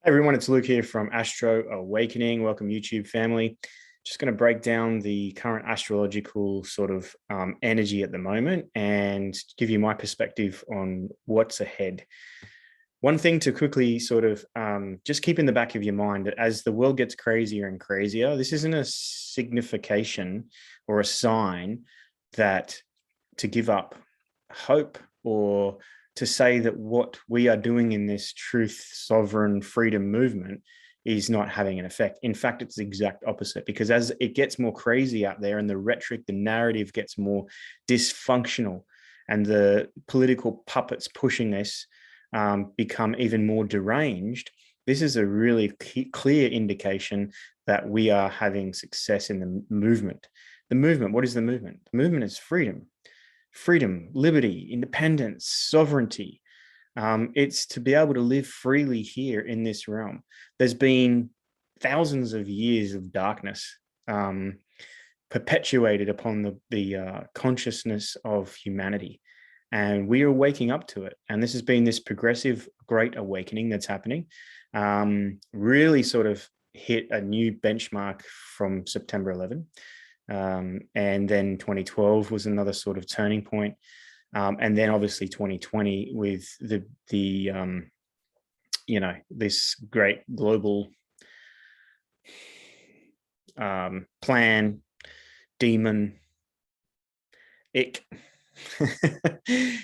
Everyone, it's Luke here from Astro Awakening. Welcome, YouTube family. Just going to break down the current astrological sort of energy at the moment and give you my perspective on what's ahead. One thing to quickly sort of just keep in the back of your mind that as the world gets crazier and crazier, this isn't a signification or a sign that to give up hope or to say that what we are doing in this truth, sovereign, freedom movement is not having an effect. In fact, it's the exact opposite, because as it gets more crazy out there and the rhetoric, the narrative gets more dysfunctional and the political puppets pushing this become even more deranged, this is a really clear indication that we are having success in the movement. The movement, what is the movement? The movement is freedom. Freedom, liberty, independence, sovereignty. It's to be able to live freely here in this realm. There's been thousands of years of darkness perpetuated upon the consciousness of humanity, and we are waking up to it. And this has been this progressive great awakening that's happening. Really sort of hit a new benchmark from September 11. And then 2012 was another sort of turning point. And then obviously 2020 with this great global plan, demon, ick.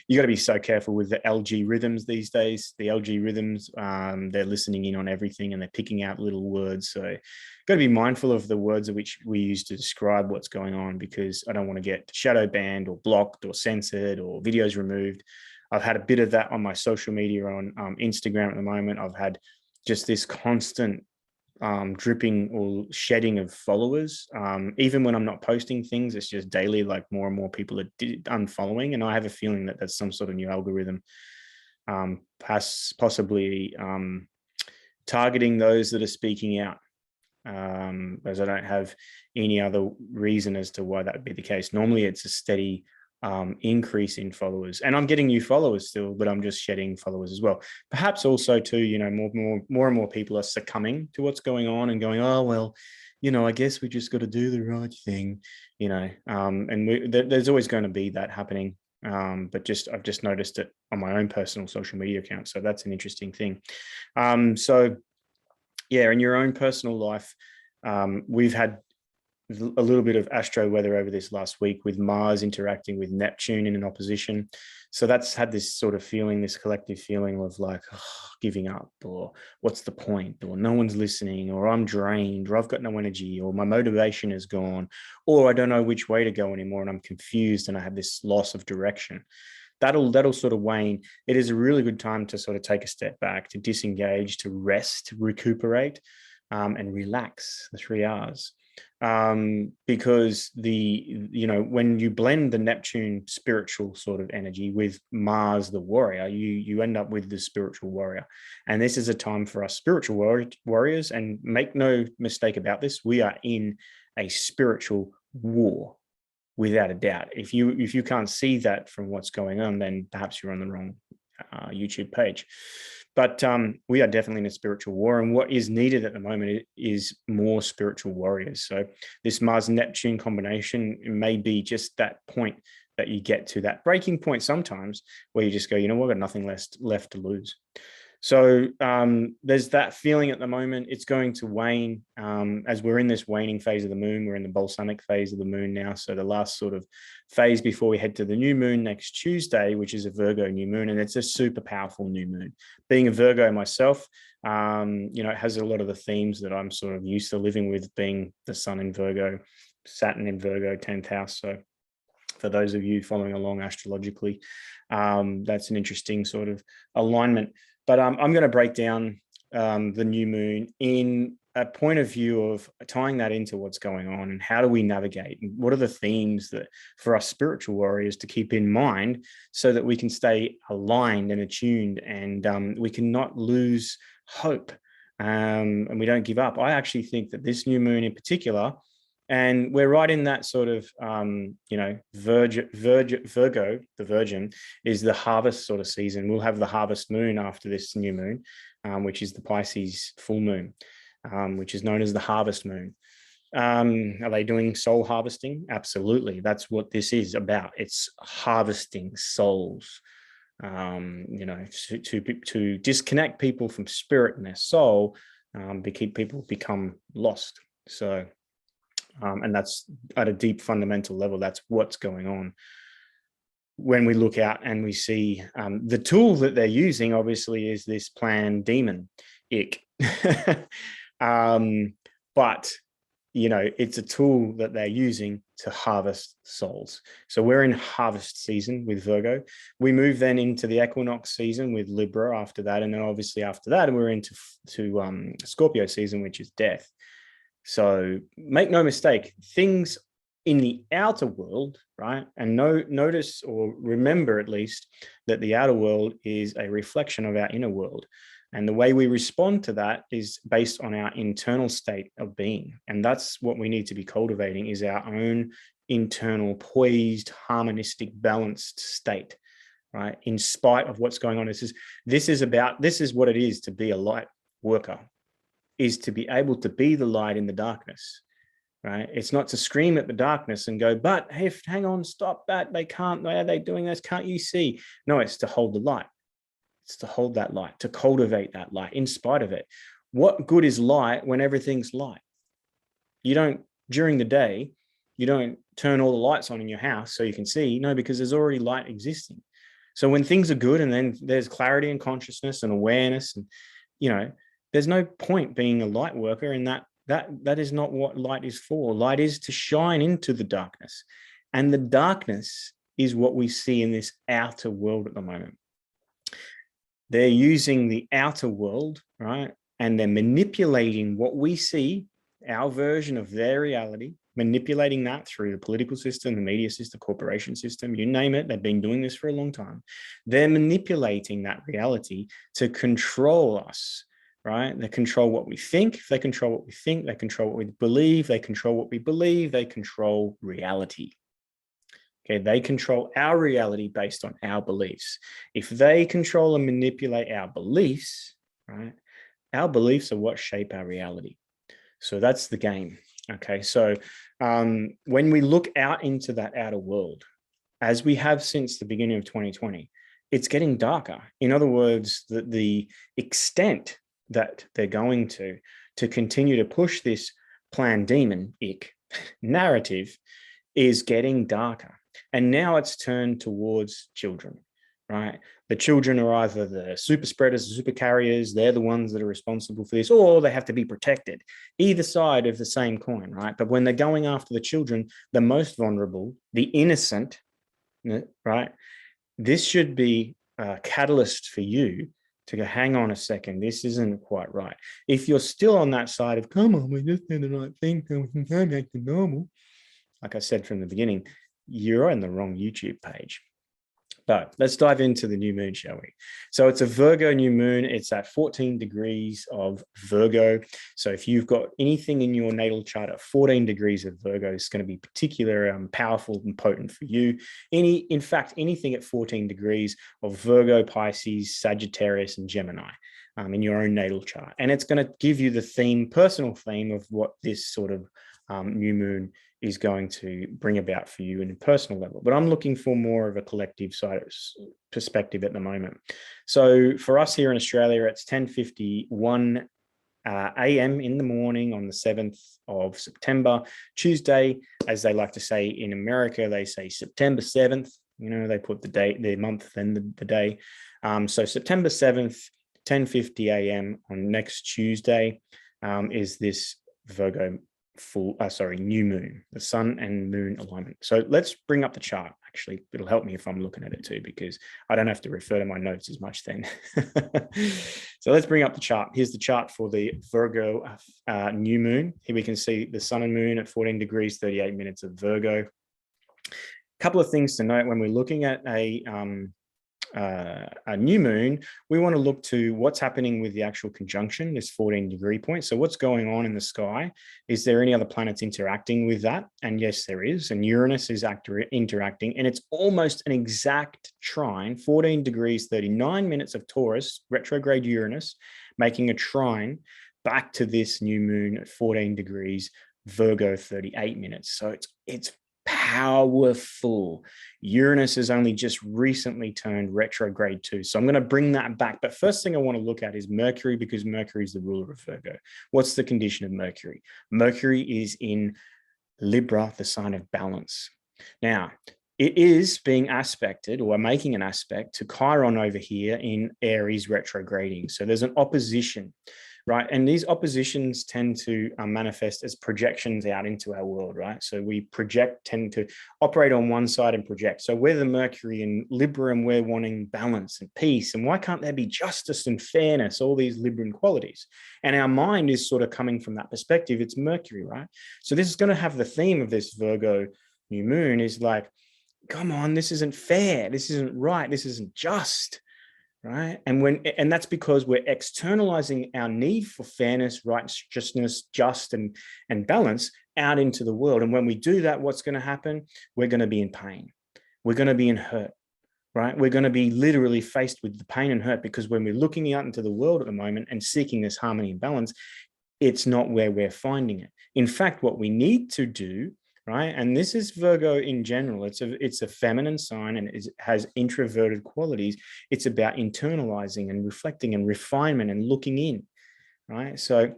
You got to be so careful with the LG rhythms these days. The LG rhythms, they're listening in on everything and they're picking out little words. So got to be mindful of the words of which we use to describe what's going on, because I don't want to get shadow banned or blocked or censored or videos removed. I've had a bit of that on my social media on Instagram at the moment. I've had just this constant dripping or shedding of followers. Even when I'm not posting things, it's just daily, like more and more people are unfollowing. And I have a feeling that there's some sort of new algorithm possibly targeting those that are speaking out, as I don't have any other reason as to why that would be the case. Normally it's a steady increase in followers, and I'm getting new followers still, but I'm just shedding followers as well. Perhaps also too, more and more people are succumbing to what's going on and going, oh well, I guess we just got to do the right thing, and there's always going to be that happening. But I've just noticed it on my own personal social media account, so that's an interesting thing. So yeah, in your own personal life, we've had a little bit of astro weather over this last week with Mars interacting with Neptune in an opposition. So that's had this sort of feeling, this collective feeling of like giving up, or what's the point, or no one's listening, or I'm drained, or I've got no energy, or my motivation is gone, or I don't know which way to go anymore and I'm confused and I have this loss of direction. That'll sort of wane. It is a really good time to sort of take a step back, to disengage, to rest, to recuperate, and relax, the 3 R's. Because when you blend the Neptune spiritual sort of energy with Mars, the warrior, you end up with the spiritual warrior. And this is a time for us spiritual warriors. And make no mistake about this, we are in a spiritual war, without a doubt. If you can't see that from what's going on, then perhaps you're on the wrong YouTube page. But we are definitely in a spiritual war, and what is needed at the moment is more spiritual warriors. So this Mars-Neptune combination may be just that point that you get to, that breaking point sometimes, where you just go, we've got nothing left to lose. So there's that feeling at the moment. It's going to wane as we're in this waning phase of the moon. We're in the balsamic phase of the moon now. So the last sort of phase before we head to the new moon next Tuesday, which is a Virgo new moon. And it's a super powerful new moon. Being a Virgo myself, it has a lot of the themes that I'm sort of used to living with, being the sun in Virgo, Saturn in Virgo, 10th house. So for those of you following along astrologically, that's an interesting sort of alignment. But I'm going to break down the new moon in a point of view of tying that into what's going on and how do we navigate, and what are the themes that for us spiritual warriors to keep in mind so that we can stay aligned and attuned, and we cannot lose hope, and we don't give up. I actually think that this new moon in particular And we're right in that sort of, Virgo, the Virgin, is the harvest sort of season. We'll have the harvest moon after this new moon, which is the Pisces full moon, which is known as the harvest moon. Are they doing soul harvesting? Absolutely. That's what this is about. It's harvesting souls, to disconnect people from spirit and their soul, to keep people become lost. So, and that's at a deep fundamental level. That's what's going on. When we look out and we see the tool that they're using, obviously, is this plan demon, ick. But it's a tool that they're using to harvest souls. So we're in harvest season with Virgo. We move then into the equinox season with Libra after that. And then obviously after that, we're into Scorpio season, which is death. So make no mistake, things in the outer world, right? And notice or remember at least that the outer world is a reflection of our inner world. And the way we respond to that is based on our internal state of being. And that's what we need to be cultivating, is our own internal poised, harmonistic, balanced state, right? In spite of what's going on. This is what it is to be a light worker, is to be able to be the light in the darkness, right? It's not to scream at the darkness and go, but hey, hang on, stop that. They can't, why are they doing this? Can't you see? No, it's to hold the light. It's to hold that light, to cultivate that light in spite of it. What good is light when everything's light? You don't, during the day, you don't turn all the lights on in your house so you can see. No, because there's already light existing. So when things are good and then there's clarity and consciousness and awareness, and there's no point being a light worker in that is not what light is for. Light is to shine into the darkness. And the darkness is what we see in this outer world at the moment. They're using the outer world, right? And they're manipulating what we see, our version of their reality, manipulating that through the political system, the media system, corporation system, you name it. They've been doing this for a long time. They're manipulating that reality to control us, right? They control what we think. If they control what we think, they control what we believe. They control what we believe. They control reality. Okay, they control our reality based on our beliefs. If they control and manipulate our beliefs, right, our beliefs are what shape our reality. So that's the game. Okay, so when we look out into that outer world, as we have since the beginning of 2020, it's getting darker. In other words, the extent that they're going to continue to push this plan demon narrative is getting darker. And now it's turned towards children, right? The children are either the super spreaders, the super carriers. They're the ones that are responsible for this, or they have to be protected. Either side of the same coin, right? But when they're going after the children, the most vulnerable, the innocent, right? This should be a catalyst for you to go, hang on a second, this isn't quite right. If you're still on that side of, come on, we're just doing the right thing, so we can go back to normal. Like I said from the beginning, you're on the wrong YouTube page. But let's dive into the new moon, shall we? So it's a Virgo new moon. It's at 14 degrees of Virgo. So if you've got anything in your natal chart at 14 degrees of Virgo, it's going to be particularly powerful and potent for you. In fact, anything at 14 degrees of Virgo, Pisces, Sagittarius, and Gemini in your own natal chart. And it's going to give you the theme, personal theme of what this sort of new moon is going to bring about for you in a personal level. But I'm looking for more of a collective side perspective at the moment. So for us here in Australia, it's 10:51 a.m. in the morning on the 7th of September, Tuesday, as they like to say in America, they say September 7th. They put the date, the month, then the day. So September 7th, 10:50 a.m. on next Tuesday is this Virgo new moon, the sun and moon alignment. So let's bring up the chart. Actually, it'll help me if I'm looking at it too, because I don't have to refer to my notes as much then. So let's bring up the chart. Here's the chart for the Virgo new moon. Here we can see the sun and moon at 14 degrees, 38 minutes of Virgo. A couple of things to note when we're looking at a a new moon, we want to look to what's happening with the actual conjunction, this 14-degree point. So what's going on in the sky? Is there any other planets interacting with that? And yes, there is. And Uranus is interacting, and it's almost an exact trine, 14 degrees, 39 minutes of Taurus, retrograde Uranus, making a trine back to this new moon at 14 degrees, Virgo, 38 minutes. So it's powerful. Uranus has only just recently turned retrograde too. So I'm going to bring that back. But first thing I want to look at is Mercury, because Mercury is the ruler of Virgo. What's the condition of Mercury? Mercury is in Libra, the sign of balance. Now, it is being aspected, or making an aspect to Chiron over here in Aries retrograding. So there's an opposition, right? And these oppositions tend to manifest as projections out into our world, right? So we tend to operate on one side and project. So we're the Mercury in Libra, and we're wanting balance and peace. And why can't there be justice and fairness, all these Libran qualities? And our mind is sort of coming from that perspective. It's Mercury, right? So this is going to have the theme of this Virgo new moon is like, come on, this isn't fair. This isn't right. This isn't just. Right. And that's because we're externalizing our need for fairness, righteousness, just and balance out into the world. And when we do that, what's going to happen? We're going to be in pain. We're going to be in hurt. Right. We're going to be literally faced with the pain and hurt, because when we're looking out into the world at the moment and seeking this harmony and balance, it's not where we're finding it. In fact, what we need to do, right? And this is Virgo in general. It's a feminine sign, and it has introverted qualities. It's about internalizing and reflecting and refinement and looking in, right? So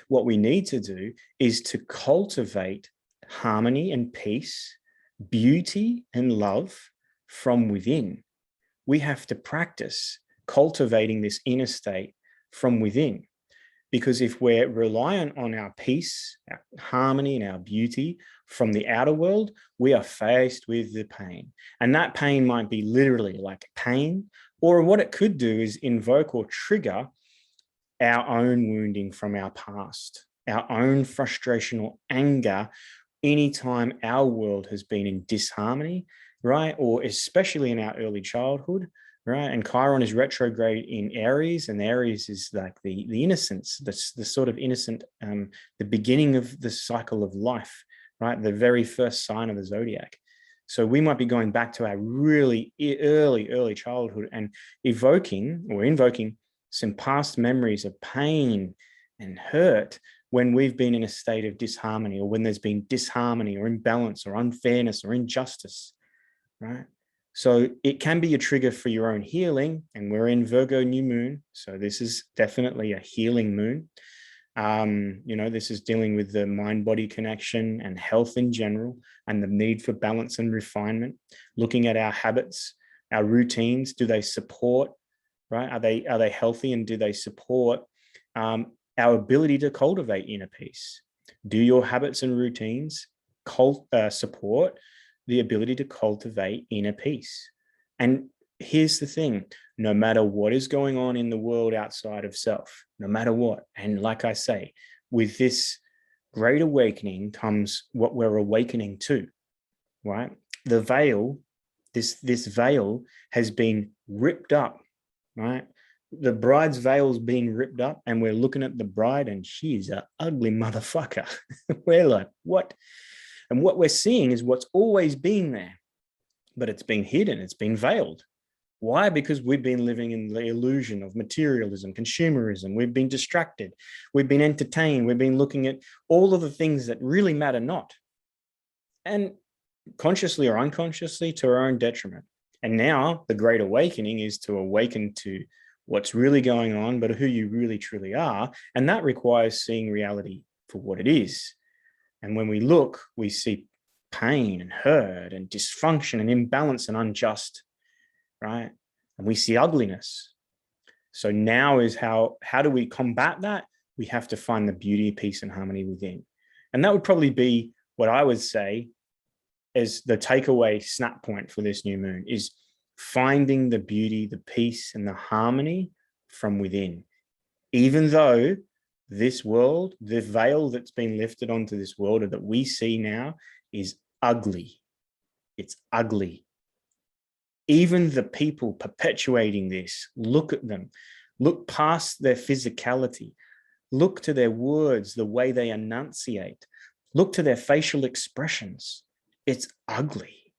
what we need to do is to cultivate harmony and peace, beauty and love from within. We have to practice cultivating this inner state from within. Because if we're reliant on our peace, our harmony, and our beauty from the outer world, we are faced with the pain. And that pain might be literally like pain, or what it could do is invoke or trigger our own wounding from our past, our own frustration or anger anytime our world has been in disharmony, right? Or especially in our early childhood. Right. And Chiron is retrograde in Aries, and Aries is like the innocence, the sort of innocent, the beginning of the cycle of life, right? The very first sign of the zodiac. So we might be going back to our really early childhood and invoking some past memories of pain and hurt when we've been in a state of disharmony, or when there's been disharmony or imbalance or unfairness or injustice, right? So it can be a trigger for your own healing, and we're in Virgo New Moon. So this is definitely a healing moon. This is dealing with the mind-body connection and health in general, and the need for balance and refinement, looking at our habits, our routines. Do they support, right? Are they healthy, and do they support our ability to cultivate inner peace? Do your habits and routines support the ability to cultivate inner peace? And here's the thing, no matter what is going on in the world outside of self, no matter what, and like I say, with this great awakening comes what we're awakening to, right? The veil, this veil has been ripped up, right? The bride's veil's being ripped up, and we're looking at the bride, and she's an ugly motherfucker. We're like, what? And what we're seeing is what's always been there, but it's been hidden, it's been veiled. Why? Because we've been living in the illusion of materialism, consumerism. We've been distracted. We've been entertained. We've been looking at all of the things that really matter not. And consciously or unconsciously, to our own detriment. And now the great awakening is to awaken to what's really going on, but who you really truly are. And that requires seeing reality for what it is. And when we look, we see pain and hurt and dysfunction and imbalance and unjust, right? And we see ugliness. So now is how do we combat that? We have to find the beauty, peace, and harmony within. And that would probably be what I would say as the takeaway snap point for this new moon, is finding the beauty, the peace, and the harmony from within. Even though this world, the veil that's been lifted onto this world that we see now is ugly. It's ugly. Even the people perpetuating this, look at them, look past their physicality, look to their words, the way they enunciate, look to their facial expressions. It's ugly.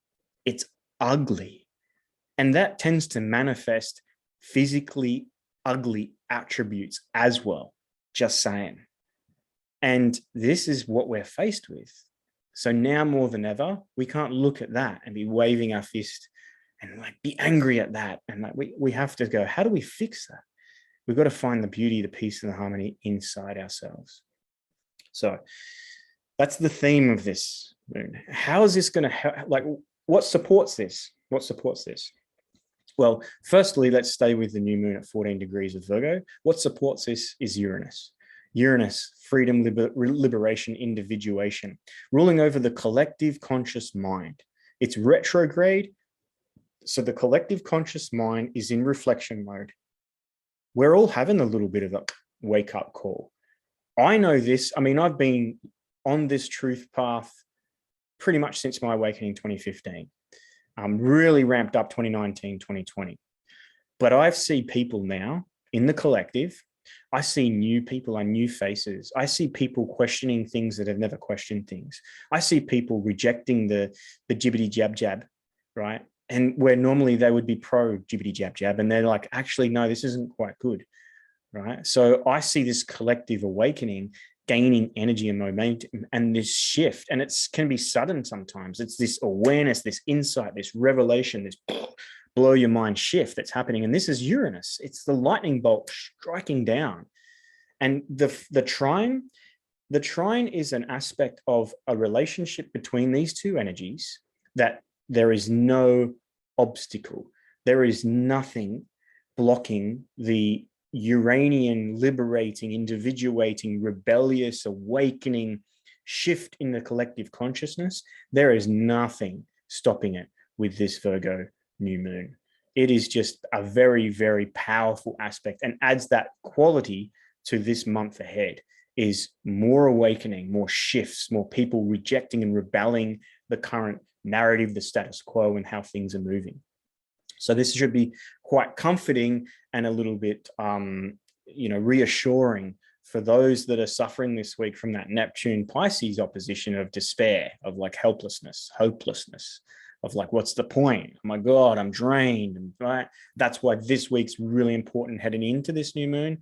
It's ugly. And that tends to manifest physically ugly attributes as well. Just saying. And this is what we're faced with. So now more than ever, we can't look at that and be waving our fist and like be angry at that. And like we have to go, how do we fix that? We've got to find the beauty, the peace, and the harmony inside ourselves. So that's the theme of this moon. How is this going to help? Like, what supports this? What supports this? Well, firstly, let's stay with the new moon at 14 degrees of Virgo. What supports this is Uranus. Uranus, freedom, liberation, individuation, ruling over the collective conscious mind. It's retrograde. So the collective conscious mind is in reflection mode. We're all having a little bit of a wake-up call. I know this. I mean, I've been on this truth path pretty much since my awakening in 2015. Really ramped up 2019, 2020. But I see people now in the collective. I see new people and new faces. I see people questioning things that have never questioned things. I see people rejecting the jibbity jab jab, right? And where normally they would be pro jibbity jab jab, and they're like, actually, no, this isn't quite good, right? So I see this collective awakening gaining energy and momentum and this shift, and it can be sudden sometimes. It's this awareness, this insight, this revelation, this blow your mind shift that's happening. And this is Uranus. It's the lightning bolt striking down. And the trine is an aspect of a relationship between these two energies that there is no obstacle. There is nothing blocking the Uranian liberating, individuating, rebellious, awakening shift in the collective consciousness. There is nothing stopping it with this Virgo new moon. It is just a very, very powerful aspect and adds that quality to this month ahead. Is more awakening, more shifts, more people rejecting and rebelling the current narrative, the status quo, and how things are moving. So this should be quite comforting and a little bit, reassuring for those that are suffering this week from that Neptune Pisces opposition of despair, of like helplessness, hopelessness, of like, what's the point? Oh my God, I'm drained, right? That's why this week's really important heading into this new moon.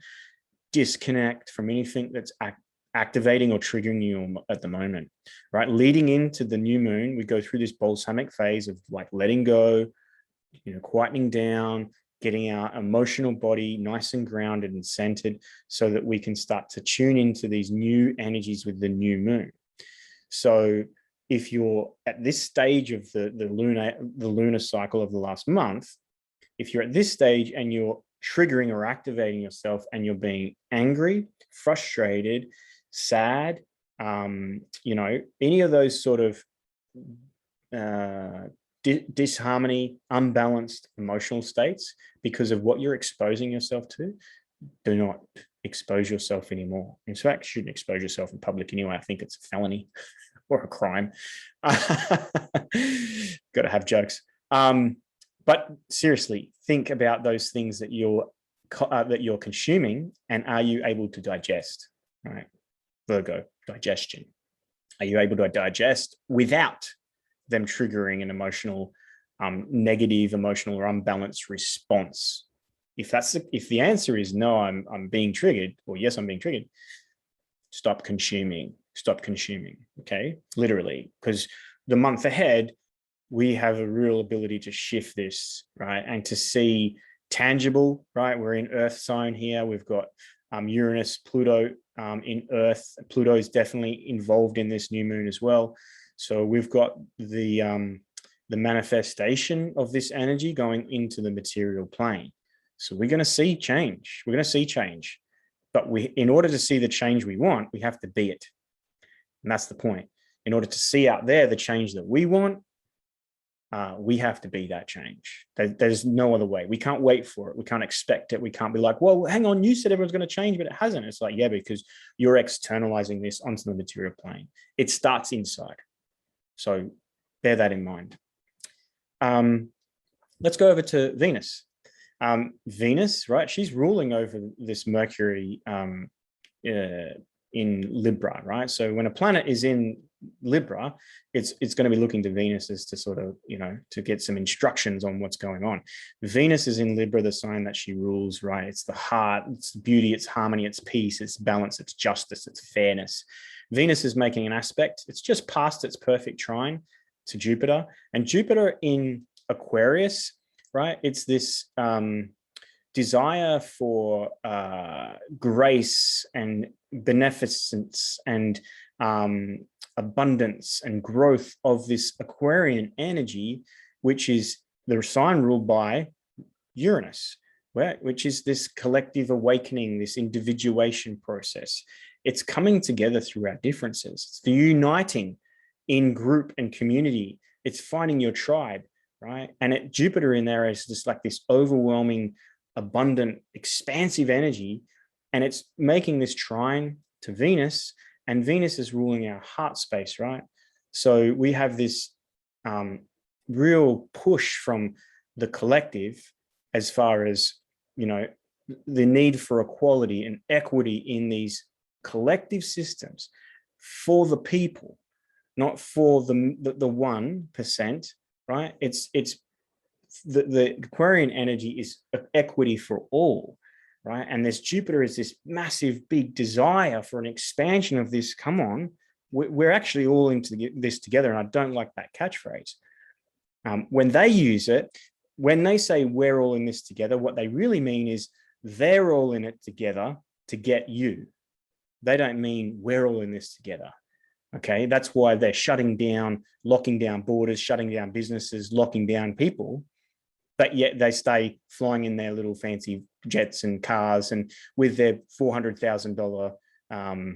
Disconnect from anything that's activating or triggering you at the moment, right? Leading into the new moon, we go through this balsamic phase of like letting go, quietening down, getting our emotional body nice and grounded and centered so that we can start to tune into these new energies with the new moon. So if you're at this stage of the lunar cycle of the last month, if you're at this stage and you're triggering or activating yourself and you're being angry, frustrated, sad, any of those sort of disharmony, unbalanced emotional states because of what you're exposing yourself to, do not expose yourself anymore. In fact, you shouldn't expose yourself in public anyway. I think it's a felony or a crime. Got to have jokes. But seriously, think about those things that you're consuming, and are you able to digest? Right, Virgo, digestion. Are you able to digest without them triggering an emotional, negative, emotional or unbalanced response? If the answer is no, I'm being triggered, or yes, I'm being triggered, stop consuming. Stop consuming. Okay, literally, because the month ahead, we have a real ability to shift this, right? And to see tangible, right? We're in Earth sign here. We've got Uranus, Pluto in Earth. Pluto is definitely involved in this new moon as well. So we've got the manifestation of this energy going into the material plane. So we're going to see change. We're going to see change. But in order to see the change we want, we have to be it. And that's the point. In order to see out there the change that we want, we have to be that change. There's no other way. We can't wait for it. We can't expect it. We can't be like, well, hang on, you said everyone's going to change, but it hasn't. It's like, yeah, because you're externalizing this onto the material plane. It starts inside. So bear that in mind. Let's go over to Venus. Venus, right? She's ruling over this Mercury in Libra, right? So when a planet is in Libra, it's going to be looking to Venus as to sort of, to get some instructions on what's going on. Venus is in Libra, the sign that she rules, right? It's the heart, it's beauty, it's harmony, it's peace, it's balance, it's justice, it's fairness. Venus is making an aspect. It's just past its perfect trine to Jupiter, and Jupiter in Aquarius, right? It's this desire for grace and beneficence and abundance and growth of this Aquarian energy, which is the sign ruled by Uranus, which is this collective awakening, this individuation process. It's coming together through our differences. It's the uniting in group and community. It's finding your tribe, right? And Jupiter in there is just like this overwhelming, abundant, expansive energy, and it's making this trine to Venus, and Venus is ruling our heart space, right? So we have this real push from the collective as far as, the need for equality and equity in these collective systems for the people, not for the 1%, right? It's the Aquarian energy is equity for all, right? And this Jupiter is this massive, big desire for an expansion of this. Come on, we're actually all into this together. And I don't like that catchphrase. When they use it, when they say we're all in this together, what they really mean is they're all in it together to get you. They don't mean we're all in this together. Okay, that's why they're shutting down, locking down borders, shutting down businesses, locking down people. But yet they stay flying in their little fancy jets and cars and with their $400,000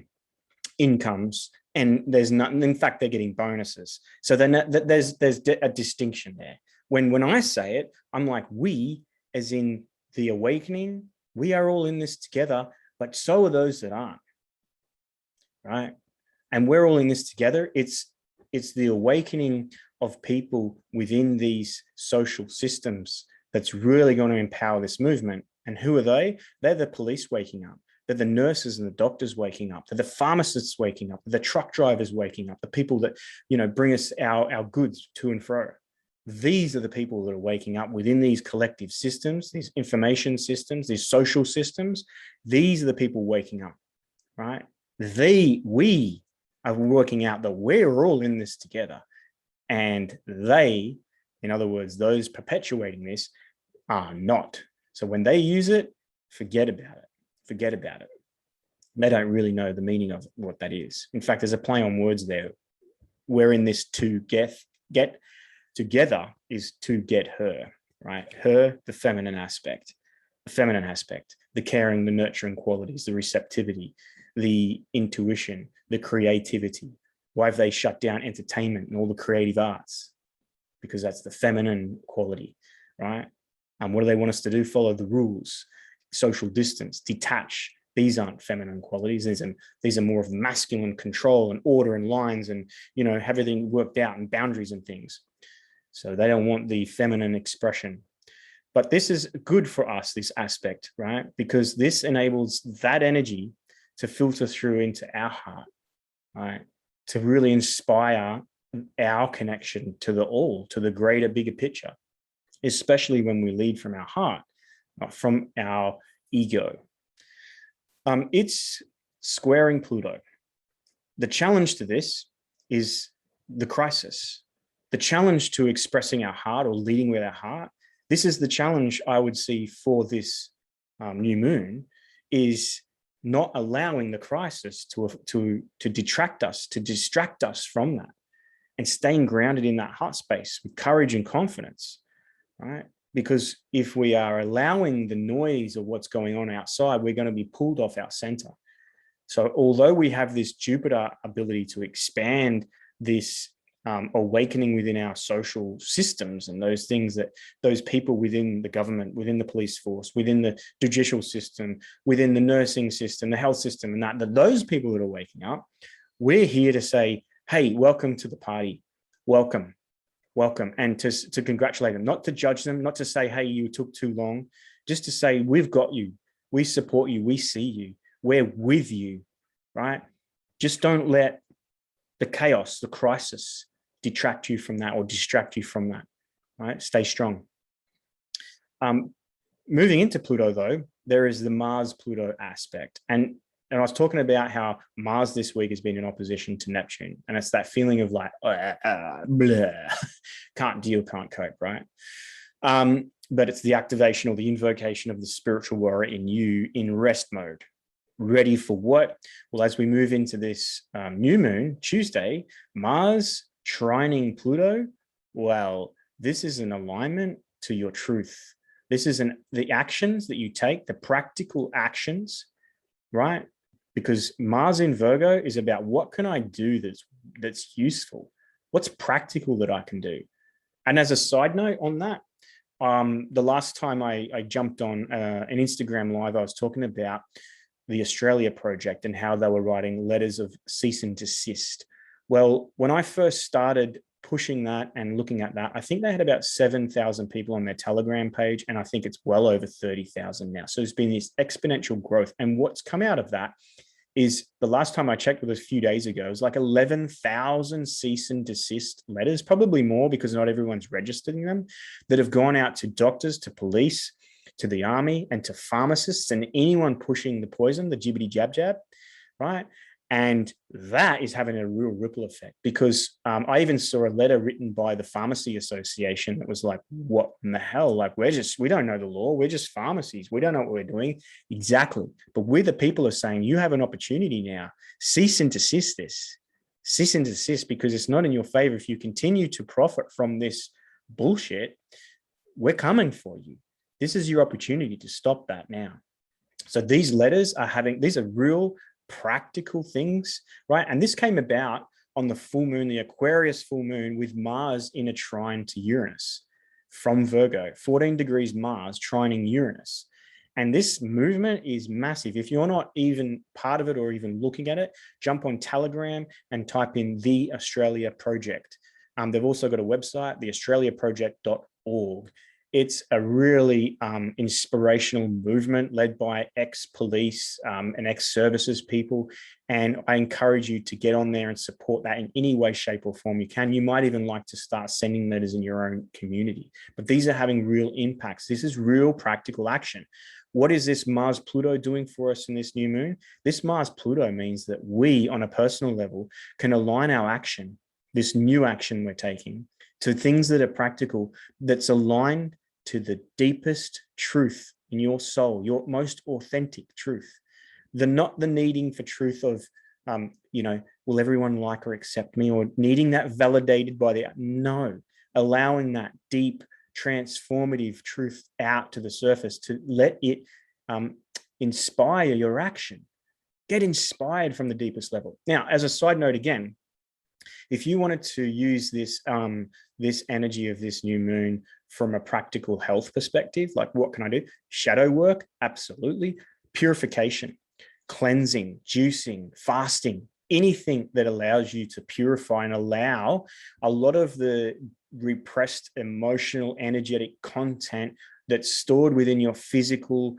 incomes. And there's nothing. In fact, they're getting bonuses. So then there's a distinction there. When I say it, I'm like, we, as in the awakening, we are all in this together, but so are those that aren't, right? And we're all in this together. It's the awakening of people within these social systems that's really going to empower this movement. And who are they? They're the police waking up. They're the nurses and the doctors waking up. They're the pharmacists waking up. They're the truck drivers waking up. The people that, bring us our goods to and fro. These are the people that are waking up within these collective systems, these information systems, these social systems. These are the people waking up, right? We are working out that we're all in this together. And they, in other words, those perpetuating this, are not. So when they use it, forget about it. Forget about it. They don't really know the meaning of what that is. In fact, there's a play on words there. We're in this to get together is to get her, right? Her, the feminine aspect, the caring, the nurturing qualities, the receptivity, the intuition, the creativity. Why have they shut down entertainment and all the creative arts? Because that's the feminine quality, right? And what do they want us to do? Follow the rules, social distance, detach. These aren't feminine qualities. These are more of masculine control and order and lines and, have everything worked out and boundaries and things. So they don't want the feminine expression. But this is good for us, this aspect, right? Because this enables that energy to filter through into our heart, right? To really inspire our connection to the all, to the greater, bigger picture, especially when we lead from our heart, not from our ego. It's squaring Pluto. The challenge to this is the crisis. The challenge to expressing our heart or leading with our heart, this is the challenge I would see for this new moon, is not allowing the crisis to detract us, to distract us from that, and staying grounded in that heart space with courage and confidence, right? Because if we are allowing the noise of what's going on outside, we're going to be pulled off our center. So although we have this Jupiter ability to expand this awakening within our social systems and those things that those people within the government, within the police force, within the judicial system, within the nursing system, the health system, and that those people that are waking up, we're here to say, hey, welcome to the party. Welcome. welcome. And to congratulate them, not to judge them, not to say, hey, you took too long, just to say, we've got you, we support you, we see you, we're with you, right? Just don't let the chaos, the crisis detract you from that or distract you from that, right? Stay strong. Moving into Pluto, though, there is the Mars-Pluto aspect. And I was talking about how Mars this week has been in opposition to Neptune. And it's that feeling of like, blah, can't deal, can't cope, right? But it's the activation or the invocation of the spiritual warrior in you in rest mode. Ready for what? Well, as we move into this new moon, Tuesday, Mars trining Pluto, well, this is an alignment to your truth. This is the actions that you take, the practical actions, right? Because Mars in Virgo is about what can I do that's useful? What's practical that I can do? And as a side note on that, the last time I jumped on an Instagram live, I was talking about the Australia project and how they were writing letters of cease and desist. Well, when I first started pushing that and looking at that, I think they had about 7,000 people on their Telegram page, and I think it's well over 30,000 now. So there's been this exponential growth. And what's come out of that is, the last time I checked, was a few days ago, it was like 11,000 cease and desist letters, probably more because not everyone's registering them, that have gone out to doctors, to police, to the army, and to pharmacists and anyone pushing the poison, the jibbity jab jab, right? And that is having a real ripple effect, because I even saw a letter written by the Pharmacy Association that was like, what in the hell? Like, we don't know the law. We're just pharmacies. We don't know what we're doing. Exactly. But we, the people, are saying, you have an opportunity now. Cease and desist this. Cease and desist, because it's not in your favor. If you continue to profit from this bullshit, we're coming for you. This is your opportunity to stop that now. So these letters these are real practical things, right? And this came about on the full moon, the Aquarius full moon, with Mars in a trine to Uranus from Virgo, 14 degrees Mars trining Uranus. And this movement is massive. If you're not even part of it or even looking at it, jump on Telegram and type in the Australia Project. They've also got a website, theaustraliaproject.org. It's a really inspirational movement led by ex-police and ex-services people. And I encourage you to get on there and support that in any way, shape, or form you can. You might even like to start sending letters in your own community. But these are having real impacts. This is real practical action. What is this Mars-Pluto doing for us in this new moon? This Mars-Pluto means that we, on a personal level, can align our action, this new action we're taking, to things that are practical, that's aligned to the deepest truth in your soul, your most authentic truth. Not the needing for truth of, will everyone like or accept me, or needing that validated by no, allowing that deep, transformative truth out to the surface to let it inspire your action. Get inspired from the deepest level. Now, as a side note, again, if you wanted to use this this energy of this new moon from a practical health perspective, like what can I do? Shadow work, absolutely. Purification, cleansing, juicing, fasting, anything that allows you to purify and allow a lot of the repressed emotional, energetic content that's stored within your physical,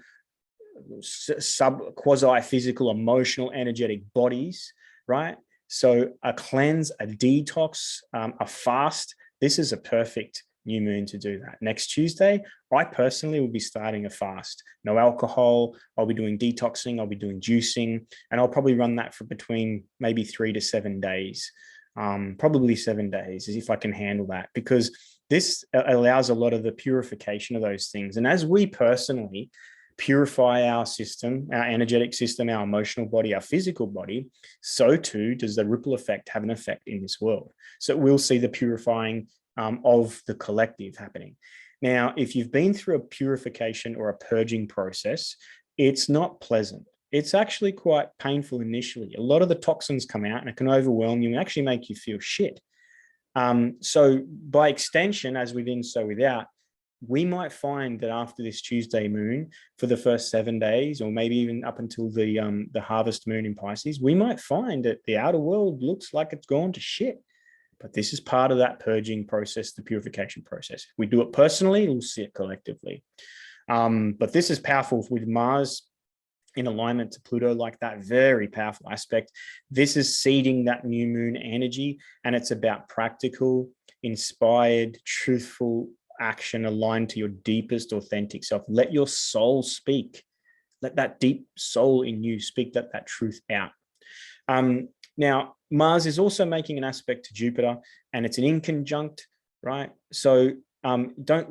quasi-physical, emotional, energetic bodies, right? So a cleanse, a detox, a fast, this is a perfect new moon to do that. Next Tuesday, I personally will be starting a fast. No alcohol, I'll be doing detoxing, I'll be doing juicing, and I'll probably run that for between maybe 3 to 7 days. Probably 7 days, as if I can handle that, because this allows a lot of the purification of those things. And as we personally purify our system, our energetic system, our emotional body, our physical body, so too does the ripple effect have an effect in this world. So we'll see the purifying of the collective happening. Now, if you've been through a purification or a purging process, it's not pleasant. It's actually quite painful initially. A lot of the toxins come out and it can overwhelm you and actually make you feel shit. So by extension, as within, so without, we might find that after this Tuesday moon, for the first 7 days, or maybe even up until the harvest moon in Pisces, we might find that the outer world looks like it's gone to shit. But this is part of that purging process, the purification process. If we do it personally, we'll see it collectively. But this is powerful with Mars in alignment to Pluto, like that, very powerful aspect. This is seeding that new moon energy, and it's about practical, inspired, truthful action aligned to your deepest authentic self. Let your soul speak. Let that deep soul in you speak that truth out. Now, Mars is also making an aspect to Jupiter, and it's an inconjunct, right? So don't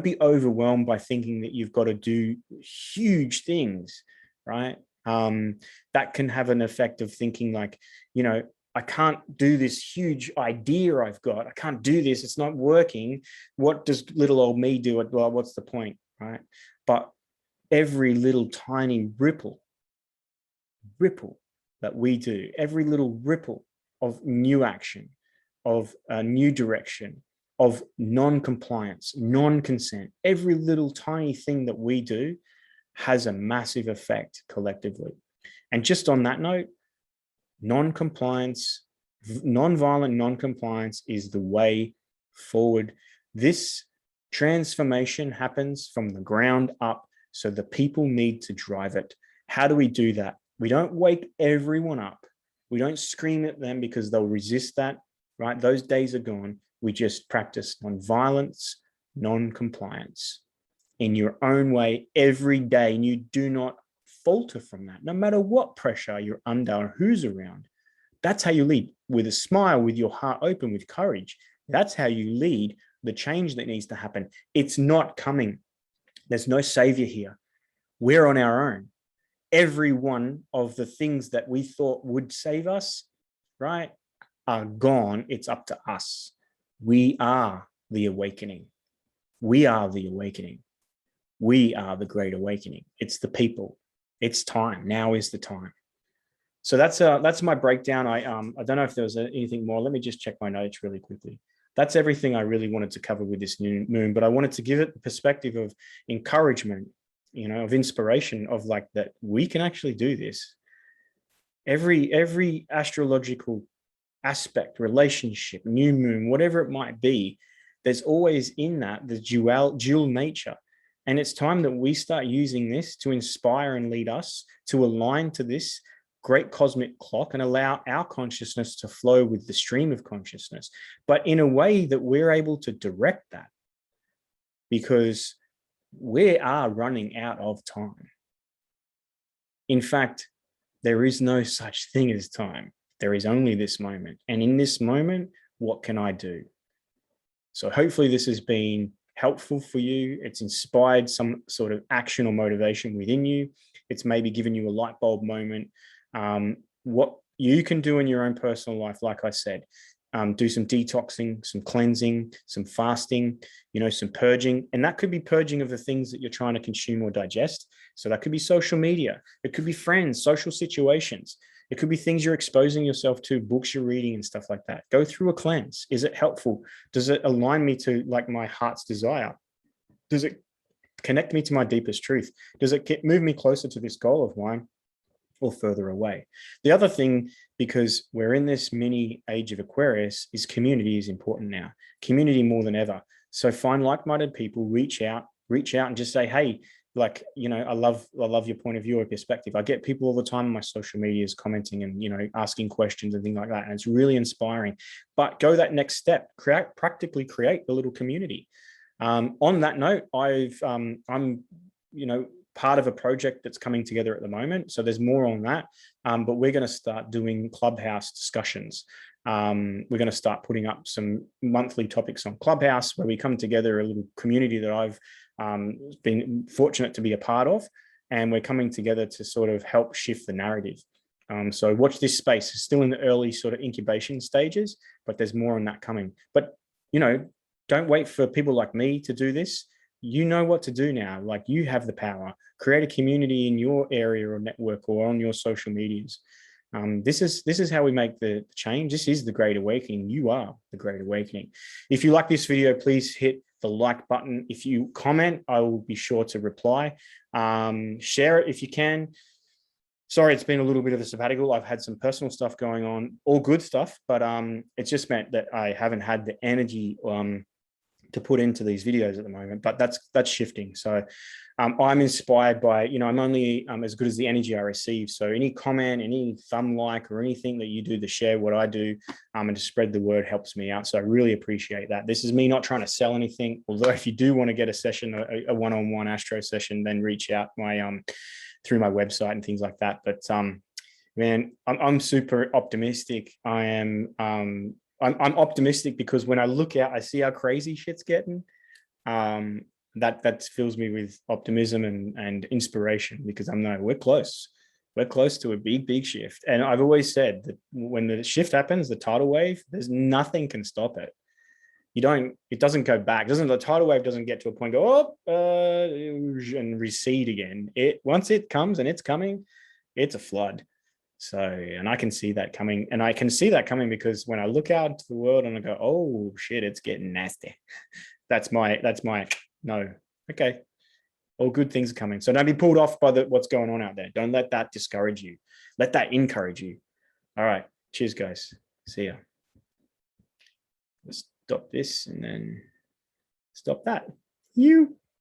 be overwhelmed by thinking that you've got to do huge things, right? That can have an effect of thinking like, you know, I can't do this huge idea I've got. I can't do this. It's not working. What does little old me do? Well, what's the point, right? But every little tiny ripple that we do, every little ripple of new action, of a new direction, of non-compliance, non-consent, every little tiny thing that we do has a massive effect collectively. And just on that note, non-compliance, non-violent non-compliance is the way forward. This transformation happens from the ground up, so the people need to drive it. How do we do that? We don't wake everyone up. We don't scream at them because they'll resist that, right? Those days are gone. We just practice non-violence, non-compliance in your own way every day. And you do not falter from that, no matter what pressure you're under or who's around. That's how you lead, with a smile, with your heart open, with courage. That's how you lead the change that needs to happen. It's not coming. There's no savior here. We're on our own. Every one of the things that we thought would save us, right, are gone. It's up to us. We are the awakening. We are the awakening. We are the great awakening. It's the people. It's time. Now is the time. So that's my breakdown. I don't know if there was anything more. Let me just check my notes really quickly. That's everything I really wanted to cover with this new moon, but I wanted to give it the perspective of encouragement, you know, of inspiration, of like that we can actually do this. Every astrological aspect, relationship, new moon, whatever it might be, there's always in that the dual nature. And it's time that we start using this to inspire and lead us to align to this great cosmic clock and allow our consciousness to flow with the stream of consciousness, but in a way that we're able to direct that, because we are running out of time. In fact, there is no such thing as time. There is only this moment. And in this moment, what can I do? So hopefully this has been helpful for you. It's inspired some sort of action or motivation within you. It's maybe given you a light bulb moment. What you can do in your own personal life, like I said, do some detoxing, some cleansing, some fasting, you know, some purging. And that could be purging of the things that you're trying to consume or digest. So that could be social media. It could be friends, social situations. It could be things you're exposing yourself to, books you're reading and stuff like that. Go through a cleanse. Is it helpful? Does it align me to like my heart's desire? Does it connect me to my deepest truth? Does it move me closer to this goal of mine, or further away? The other thing, because we're in this mini age of Aquarius, is community is important now. Community more than ever. So find like-minded people, reach out and just say, hey, like, you know, I love your point of view or perspective. I get people all the time on my social medias commenting and, you know, asking questions and things like that. And it's really inspiring. But go that next step, practically create the little community. On that note, I'm, you know, part of a project that's coming together at the moment. So there's more on that. But we're going to start doing Clubhouse discussions. We're going to start putting up some monthly topics on Clubhouse where we come together, a little community that I've been fortunate to be a part of. And we're coming together to sort of help shift the narrative. So watch this space. It's still in the early sort of incubation stages, but there's more on that coming. But, you know, don't wait for people like me to do this. You know what to do now. Like, you have the power. Create a community in your area or network or on your social medias. This is how we make the change. This is the Great Awakening. You are the Great Awakening. If you like this video, please hit the like button. If you comment, I will be sure to reply. Share it if you can. sorry, it's been a little bit of a sabbatical. I've had some personal stuff going on, all good stuff, but it's just meant that I haven't had the energy to put into these videos at the moment, but that's shifting. So I'm inspired by, I'm only as good as the energy I receive. So any comment, any thumb like, or anything that you do to share what I do and to spread the word helps me out. So I really appreciate that. This is me not trying to sell anything. Although if you do want to get a session, a one-on-one astro session, then reach out through my website and things like that. But man, I'm super optimistic. I'm optimistic because when I look out, I see how crazy shit's getting. That fills me with optimism and inspiration, because I'm like, we're close to a big shift. And I've always said that when the shift happens, the tidal wave, there's nothing can stop it. It doesn't go back. The tidal wave doesn't get to a point, and recede again. Once it comes, and it's coming, it's a flood. So, and I can see that coming, because when I look out into the world and I go, oh shit, it's getting nasty. That's my no. Okay. All good things are coming. So don't be pulled off by what's going on out there. Don't let that discourage you. Let that encourage you. All right. Cheers, guys. See ya. Let's stop this and then stop that. You.